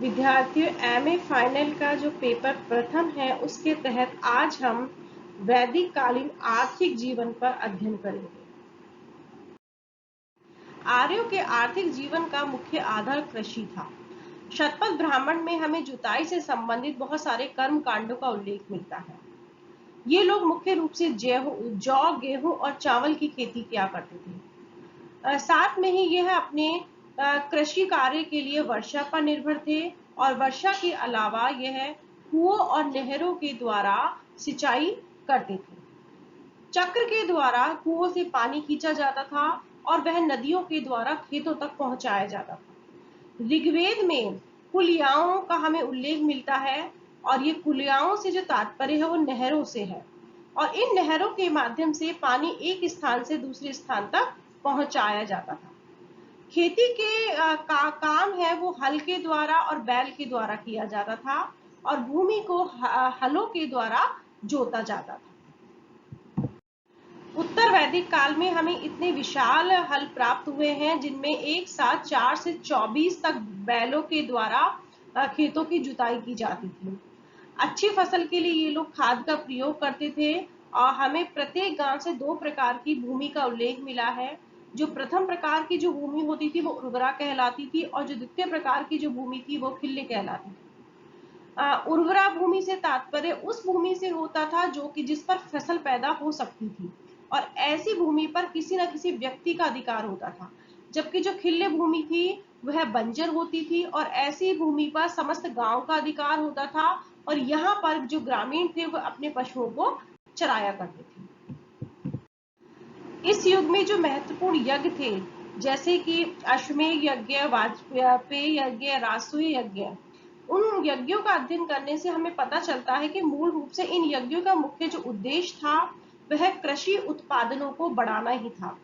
विद्यार्थियों, MA final का जो पेपर प्रथम है उसके तहत आज हम वैदिक कालीन आर्थिक जीवन पर अध्ययन करेंगे। आर्यों के आर्थिक जीवन का मुख्य आधार कृषि था। शतपथ ब्राह्मण में हमें जुताई से संबंधित बहुत सारे कर्म कांडों का उल्लेख मिलता है। ये लोग मुख्य रूप से जौ, गेहूं और चावल की खेती किया करते थे। साथ में ही यह अपने कृषि कार्य के लिए वर्षा पर निर्भर थे और वर्षा के अलावा यह कुओं और नहरों के द्वारा सिंचाई करते थे। चक्र के द्वारा कुओं से पानी खींचा जाता था और वह नदियों के द्वारा खेतों तक पहुंचाया जाता था। ऋग्वेद में कुलियाओं का हमें उल्लेख मिलता है और ये कुलियाओं से जो तात्पर्य है वो नहरों से है और इन नहरों के माध्यम से पानी एक स्थान से दूसरे स्थान तक पहुंचाया जाता था। खेती के काम है वो हल के द्वारा और बैल के द्वारा किया जाता था और भूमि को हलों के द्वारा जोता जाता था। उत्तर वैदिक काल में हमें इतने विशाल हल प्राप्त हुए हैं जिनमें एक साथ 4 से 24 तक बैलों के द्वारा खेतों की जुताई की जाती थी। अच्छी फसल के लिए ये लोग खाद का प्रयोग करते थे और हमें प्रत्येक गांव से 2 प्रकार की भूमि का उल्लेख मिला है। जो प्रथम प्रकार की जो भूमि होती थी वो उर्वरा कहलाती थी और जो द्वितीय प्रकार की जो भूमि थी वो खिल्ली कहलाती थी। उर्वरा भूमि से तात्पर्य उस भूमि से होता था जो कि जिस पर फसल पैदा हो सकती थी और ऐसी भूमि पर किसी न किसी व्यक्ति का अधिकार होता था, जबकि जो खिल्ले भूमि थी वह बंजर होती थी और ऐसी भूमि पर समस्त गांव का अधिकार होता था और यहाँ पर जो ग्रामीण थे वह अपने पशुओं को चराया करते थे। इस युग में जो महत्वपूर्ण यज्ञ थे जैसे कि अश्वमेध यज्ञ, वाजपेय यज्ञ, राजसूय यज्ञ, उन यज्ञों का अध्ययन करने से हमें पता चलता है कि मूल रूप से इन यज्ञों का मुख्य जो उद्देश्य था वह कृषि उत्पादनों को बढ़ाना ही था।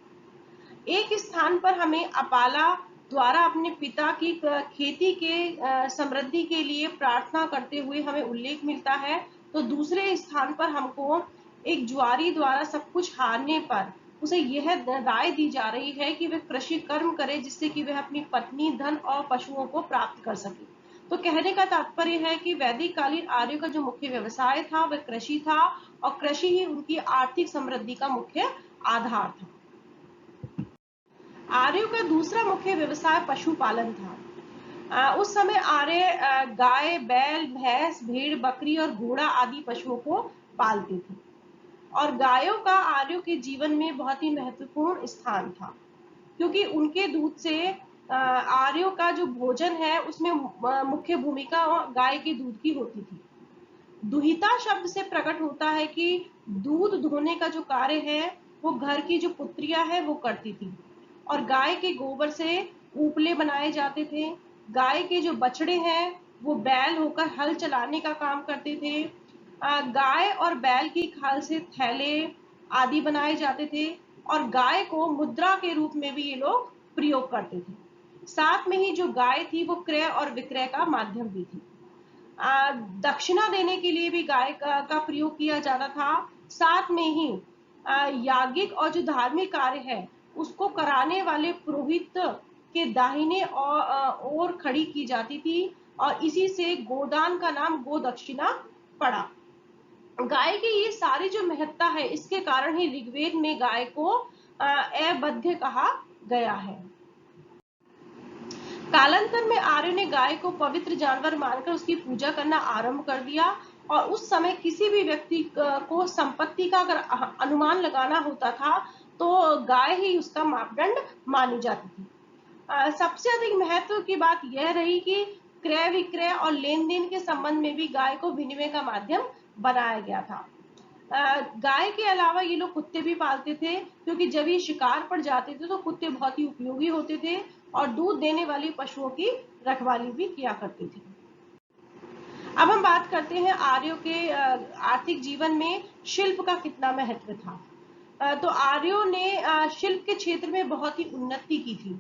एक स्थान पर हमें अपाला द्वारा अपने पिता की खेती के समृद्धि के लिए प्रार्थना करते हुए हमें उल्लेख मिलता है, तो दूसरे स्थान पर हमको एक ज्वारी द्वारा सब कुछ हारने पर उसे यह राय दी जा रही है कि वह कृषि कर्म करे जिससे कि वह अपनी पत्नी, धन और पशुओं को प्राप्त कर सके। तो कहने का तात्पर्य है कि वैदिक कालीन आर्यों का जो मुख्य व्यवसाय था वह कृषि था और कृषि ही उनकी आर्थिक समृद्धि का मुख्य आधार था। आर्यों का दूसरा मुख्य व्यवसाय पशुपालन था। उस समय आर्य गाय, बैल, भैंस, भेड़, बकरी और घोड़ा आदि पशुओं को पालते थे और गायों का आर्यों के जीवन में बहुत ही महत्वपूर्ण स्थान था क्योंकि उनके दूध से आर्यों का जो भोजन है उसमें मुख्य भूमिका गाय के दूध की होती थी। दुहिता शब्द से प्रकट होता है कि दूध दुहने का जो कार्य है वो घर की जो पुत्रियां है वो करती थी और गाय के गोबर से उपले बनाए जाते थे। गाय के जो बछड़े हैं वो बैल होकर हल चलाने का काम करते थे। गाय और बैल की खाल से थैले आदि बनाए जाते थे और गाय को मुद्रा के रूप में भी ये लोग प्रयोग करते थे। साथ में ही जो गाय थी वो क्रय और विक्रय का माध्यम भी थी। दक्षिणा देने के लिए भी गाय का प्रयोग किया जाता था। साथ में ही याज्ञिक और जो धार्मिक कार्य है उसको कराने वाले पुरोहित के दाहिने ओर खड़ी की जाती थी और इसी से गोदान का नाम गोदक्षिणा पड़ा। गाय की ये सारी जो महत्ता है इसके कारण ही ऋग्वेद में गाय को अवध्य कहा गया है। कालांतर में आर्यों ने गाय को पवित्र जानवर मानकर उसकी पूजा करना आरंभ कर दिया और उस समय किसी भी व्यक्ति को संपत्ति का अगर अनुमान लगाना होता था तो गाय ही उसका मापदंड मानी जाती थी। सबसे अधिक महत्व की बात यह रही कि क्रय विक्रय और लेन देन के संबंध में भी गाय को विनिमय का माध्यम बनाया गया था। गाय के अलावा ये लोग कुत्ते भी पालते थे क्योंकि जब ये शिकार पर जाते थे तो कुत्ते बहुत ही उपयोगी होते थे और दूध देने वाली पशुओं की रखवाली भी किया करते थे। अब हम बात करते हैं आर्यों के आर्थिक जीवन में शिल्प का कितना महत्व था। तो आर्यों ने शिल्प के क्षेत्र में बहुत ही उन्नति की थी।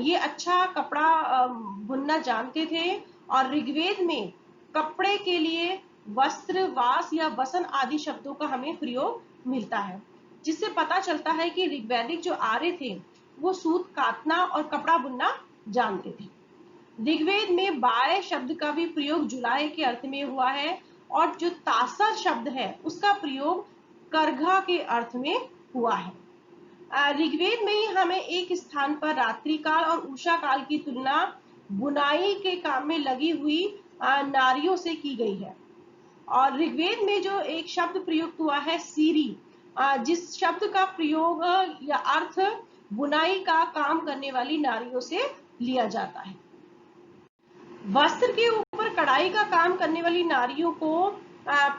ये अच्छा कपड़ा बुनना जानते थे और ऋग्वेद में कपड़े के लिए वस्त्र, वास या वसन आदि शब्दों का हमें प्रयोग मिलता है, जिससे पता चलता है कि ऋग्वैदिक जो आर्य थे वो सूत काटना और कपड़ा बुनना जानते थे। ऋग्वेद में बाय शब्द का भी प्रयोग जुलाई के अर्थ में हुआ है, और जो तासर शब्द है उसका प्रयोग करघा के अर्थ में हुआ है। ऋग्वेद में ही हमें एक स्थान पर रात्रि काल और उषा काल की तुलना बुनाई के काम में लगी हुई नारियों से की गई है। और ऋग्वेद में जो एक शब्द प्रयुक्त हुआ है सीरी, जिस शब्द का प्रयोग या अर्थ बुनाई का काम करने वाली नारियों से लिया जाता है। वस्त्र के ऊपर कढ़ाई का काम करने वाली नारियों को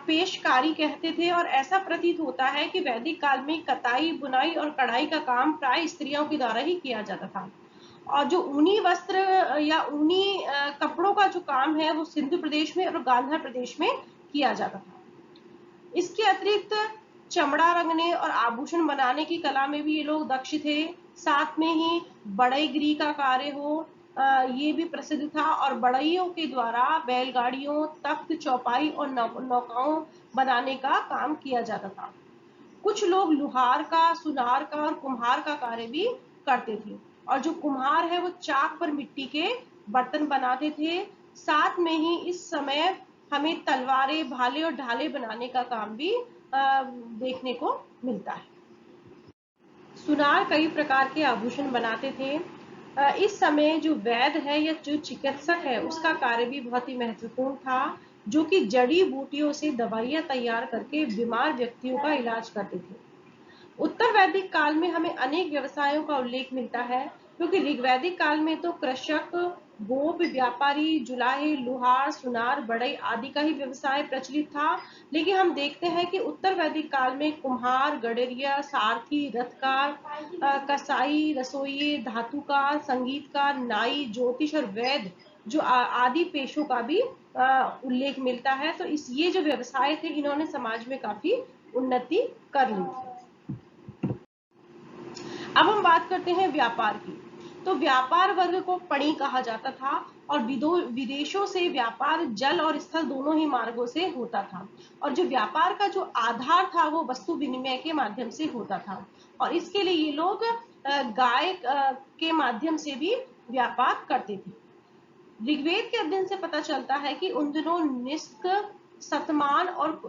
पेशकारी कहते थे, और ऐसा प्रतीत होता है कि वैदिक काल में कताई, बुनाई और कढ़ाई का काम प्राय स्त्रियों के द्वारा ही किया जाता था। और जो ऊनी वस्त्र या ऊनी कपड़ों का जो काम है वो सिंधु प्रदेश में और गांधार प्रदेश में किया जाता था। इसके अतिरिक्त चमड़ा रंगने और आभूषण बनाने की कला में भी ये लोग दक्ष थे। साथ में ही बढ़ईगिरी का कार्य हो, ये भी प्रसिद्ध था, और बढ़इयों के द्वारा बैलगाड़ियों, तख्त, चौपाई और नौकाओं बनाने का काम किया जाता था। कुछ लोग लुहार का, सुनार का और कुम्हार का कार्य भी करते थे, और जो कुम्हार है वो चाक पर मिट्टी के बर्तन बनाते थे। साथ में ही इस समय हमें तलवारें, भाले और ढाले बनाने का काम भी देखने को मिलता है। सुनार कई प्रकार के आभूषण बनाते थे। इस समय जो वैद्य है या जो चिकित्सक है उसका कार्य भी बहुत ही महत्वपूर्ण था, जो कि जड़ी बूटियों से दवाइयां तैयार करके बीमार व्यक्तियों का इलाज करते थे। उत्तर वैदिक काल में हमें अनेक व्यवसायों का उल्लेख मिलता है, क्योंकि ऋग्वैदिक काल में तो कृषक, गोप व्यापारी, जुलाहे, लुहार, सुनार, बढ़ई आदि का ही व्यवसाय प्रचलित था। लेकिन हम देखते हैं कि उत्तर वैदिक काल में कुम्हार, गडेरिया, सारथी, रथकार, कसाई, रसोई, धातुकार, संगीतकार, नाई, ज्योतिष और वैद्य जो आदि पेशों का भी उल्लेख मिलता है। तो ये जो व्यवसाय थे इन्होंने समाज में काफी उन्नति कर ली थी। अब हम बात करते हैं व्यापार की। तो व्यापार वर्ग को पणी कहा जाता था, और विदेशों से व्यापार जल और स्थल दोनों ही मार्गों से होता था। और जो व्यापार का जो आधार था वो वस्तु विनिमय के माध्यम से होता था, और इसके लिए ये लोग गाय के माध्यम से भी व्यापार करते थे। ऋग्वेद के अध्ययन से पता चलता है कि उन दिनों निष्क, सतमान और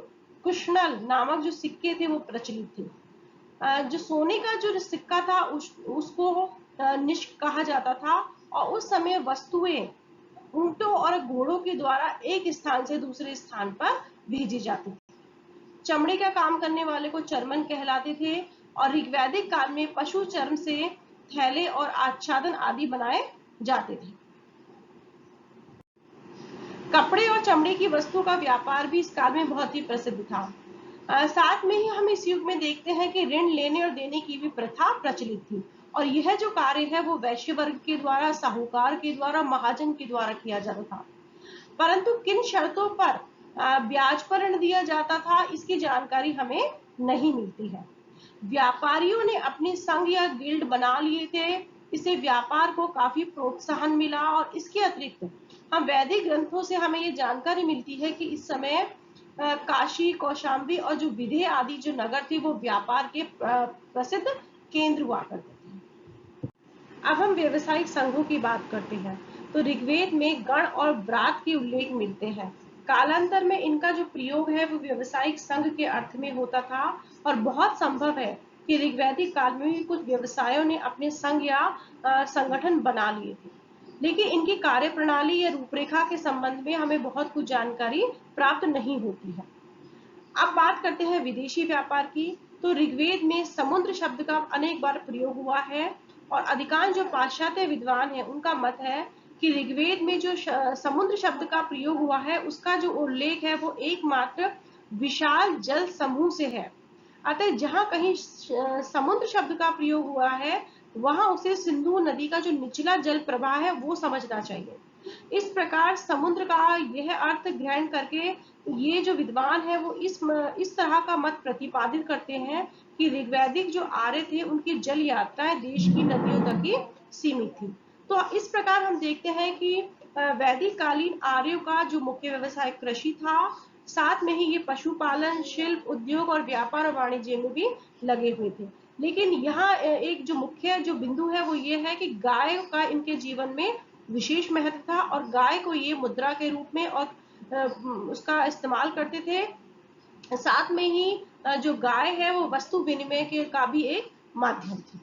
कुशनल नामक जो सिक्के थे वो प्रचलित थे। जो सोने का जो सिक्का था उसको निष्क कहा जाता था, और उस समय वस्तुएं ऊंटों और घोड़ों के द्वारा एक स्थान से दूसरे स्थान पर भेजी जाती थी। चमड़े का काम करने वाले को चर्मन कहलाते थे, और ऋग्वैदिक काल में पशु चर्म से थैले और आच्छादन आदि बनाए जाते थे। कपड़े और चमड़े की वस्तु का व्यापार भी इस काल में बहुत ही प्रसिद्ध था। साथ में ही हम इस युग में देखते हैं कि ऋण लेने और देने की भी प्रथा प्रचलित थी, और यह जो कार्य है वो वैश्य वर्ग के द्वारा, साहूकार के द्वारा, महाजन के द्वारा किया जाता था। परंतु किन शर्तों पर ब्याज पर ऋण दिया जाता था इसकी जानकारी हमें नहीं मिलती है। व्यापारियों ने अपने संघ या गिल्ड बना लिए थे, इससे व्यापार को काफी प्रोत्साहन मिला। और इसके अतिरिक्त हम वैदिक ग्रंथों से हमें ये जानकारी मिलती है कि इस समय काशी, कौशाम्बी और जो विदेह आदि जो नगर थे वो व्यापार के प्रसिद्ध केंद्र हुआ करते थे। अब हम व्यवसायिक संघों की बात करते हैं। तो ऋग्वेद में गण और ब्रात के उल्लेख मिलते हैं। कालांतर में इनका जो प्रयोग है वो व्यवसायिक संघ के अर्थ में होता था, और बहुत संभव है कि ऋग्वैदिक काल में भी कुछ व्यवसायों ने अपने संघ या संगठन बना लिए थे। लेकिन इनकी कार्य प्रणाली या रूपरेखा के संबंध में हमें बहुत कुछ जानकारी प्राप्त नहीं होती है। अब बात करते हैं विदेशी व्यापार की। तो ऋग्वेद में समुद्र शब्द का अनेक बार प्रयोग हुआ है, और अधिकांश जो पाश्चात्य विद्वान है उनका मत है कि ऋग्वेद में जो समुद्र शब्द का प्रयोग हुआ है उसका जो उल्लेख है वो एकमात्र विशाल जल समूह से है। अतः जहां कहीं समुद्र शब्द का प्रयोग हुआ है वहां उसे सिंधु नदी का जो निचला जल प्रवाह है वो समझना चाहिए। इस प्रकार समुद्र का यह अर्थ ग्रहण करके ये जो विद्वान है वो इस तरह का मत प्रतिपादित करते हैं कि ऋग्वैदिक जो आर्य थे उनकी जल यात्राएं देश की नदियों तक ही सीमित थी। तो इस प्रकार हम देखते हैं कि वैदिक कालीन आर्यों का जो मुख्य व्यवसाय कृषि था, साथ में ही ये पशुपालन, शिल्प, उद्योग और व्यापार और वाणिज्य में भी लगे हुए थे। लेकिन यहाँ एक जो मुख्य जो बिंदु है वो ये है कि गाय का इनके जीवन में विशेष महत्व था और गाय को ये मुद्रा के रूप में और उसका इस्तेमाल करते थे। साथ में ही जो गाय है वो वस्तु विनिमय के का भी एक माध्यम थी।